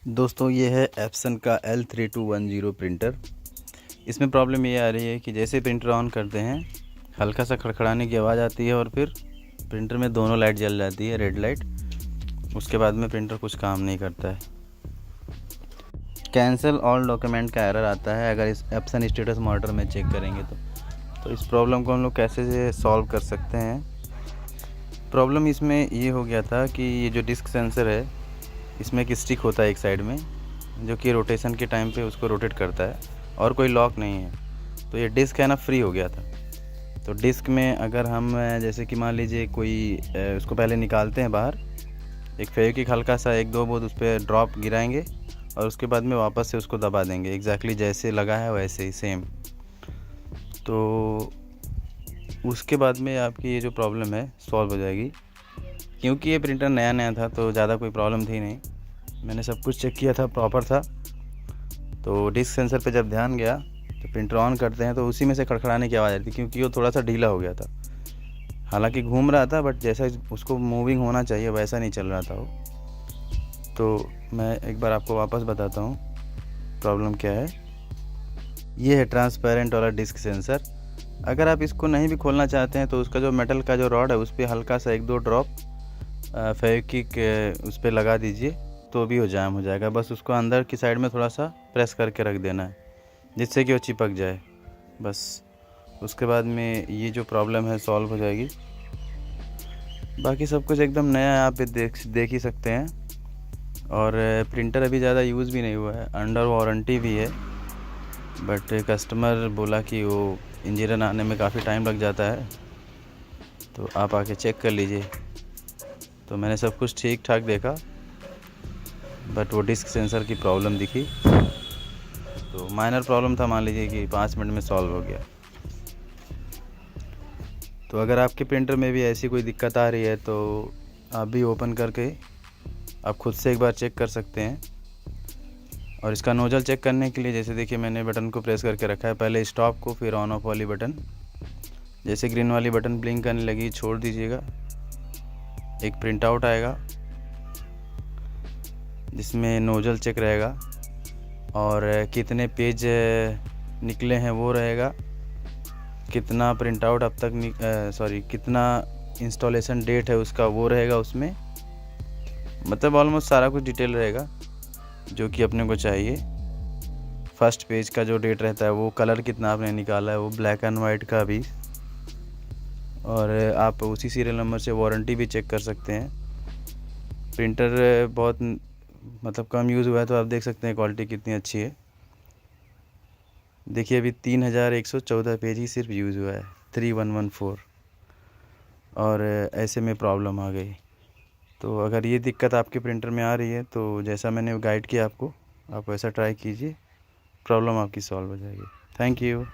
दोस्तों ये है एप्सन का L3210 प्रिंटर। इसमें प्रॉब्लम ये आ रही है कि जैसे प्रिंटर ऑन करते हैं हल्का सा खड़खड़ाने की आवाज़ आती है और फिर प्रिंटर में दोनों लाइट जल जाती है, रेड लाइट। उसके बाद में प्रिंटर कुछ काम नहीं करता है। कैंसिल ऑल डॉक्यूमेंट का एरर आता है अगर इस एप्सन स्टेटस मॉनिटर में चेक करेंगे तो इस प्रॉब्लम को हम लोग कैसे सॉल्व कर सकते हैं। प्रॉब्लम इसमें ये हो गया था कि ये जो डिस्क सेंसर है इसमें एक स्टिक होता है एक साइड में, जो कि रोटेशन के टाइम पे उसको रोटेट करता है और कोई लॉक नहीं है। तो ये डिस्क है ना, फ्री हो गया था। तो डिस्क में अगर हम जैसे कि मान लीजिए कोई उसको पहले निकालते हैं बाहर, एक फेविक्विक हल्का सा 1-2 बूंद उस पर ड्रॉप गिराएंगे और उसके बाद में वापस से उसको दबा देंगे, एग्जैक्टली जैसे लगा है वैसे ही सेम। तो उसके बाद में आपकी ये जो प्रॉब्लम है सॉल्व हो जाएगी। क्योंकि ये प्रिंटर नया नया था तो ज़्यादा कोई प्रॉब्लम थी नहीं, मैंने सब कुछ चेक किया था, प्रॉपर था। तो डिस्क सेंसर पे जब ध्यान गया तो प्रिंटर ऑन करते हैं तो उसी में से खड़खड़ाने की आवाज़ आ रही थी, क्योंकि वो थोड़ा सा ढीला हो गया था। हालांकि घूम रहा था बट जैसा उसको मूविंग होना चाहिए वैसा नहीं चल रहा था वो। तो मैं एक बार आपको वापस बताता हूँ प्रॉब्लम क्या है। ये है ट्रांसपेरेंट वाला डिस्क सेंसर। अगर आप इसको नहीं भी खोलना चाहते हैं तो उसका जो मेटल का जो रॉड है उस पर हल्का सा 1-2 ड्रॉप फेविक्विक उस पर लगा दीजिए तो भी वो जाम हो जाएगा। बस उसको अंदर की साइड में थोड़ा सा प्रेस करके रख देना है जिससे कि वो चिपक जाए बस। उसके बाद में ये जो प्रॉब्लम है सॉल्व हो जाएगी। बाकी सब कुछ एकदम नया है, आप देख ही सकते हैं। और प्रिंटर अभी ज़्यादा यूज़ भी नहीं हुआ है, अंडर वारंटी भी है। बट कस्टमर बोला कि वो इंजीनियर आने में काफ़ी टाइम लग जाता है, तो आप आके चेक कर लीजिए। तो मैंने सब कुछ ठीक ठाक देखा बट वो डिस्क सेंसर की प्रॉब्लम दिखी। तो माइनर प्रॉब्लम था, मान लीजिए कि 5 मिनट में सॉल्व हो गया। तो अगर आपके प्रिंटर में भी ऐसी कोई दिक्कत आ रही है तो आप भी ओपन करके आप खुद से एक बार चेक कर सकते हैं। और इसका नोजल चेक करने के लिए जैसे देखिए मैंने बटन को प्रेस करके रखा है, पहले स्टॉप को फिर ऑन ऑफ वाली बटन। जैसे ग्रीन वाली बटन ब्लिंक करने लगी छोड़ दीजिएगा, एक प्रिंट आउट आएगा जिसमें नोजल चेक रहेगा और कितने पेज निकले हैं वो रहेगा, कितना प्रिंट आउट अब तक कितना इंस्टॉलेशन डेट है उसका वो रहेगा उसमें। मतलब ऑलमोस्ट सारा कुछ डिटेल रहेगा जो कि अपने को चाहिए। फर्स्ट पेज का जो डेट रहता है वो, कलर कितना आपने निकाला है वो, ब्लैक एंड वाइट का भी। और आप उसी सीरियल नंबर से वारंटी भी चेक कर सकते हैं। प्रिंटर बहुत मतलब कम यूज़ हुआ है तो आप देख सकते हैं क्वालिटी कितनी अच्छी है। देखिए अभी 3114 पेज ही सिर्फ यूज़ हुआ है, 3114, और ऐसे में प्रॉब्लम आ गई। तो अगर ये दिक्कत आपके प्रिंटर में आ रही है तो जैसा मैंने गाइड किया आपको, आप वैसा ट्राई कीजिए, प्रॉब्लम आपकी सॉल्व हो जाएगी। Thank you.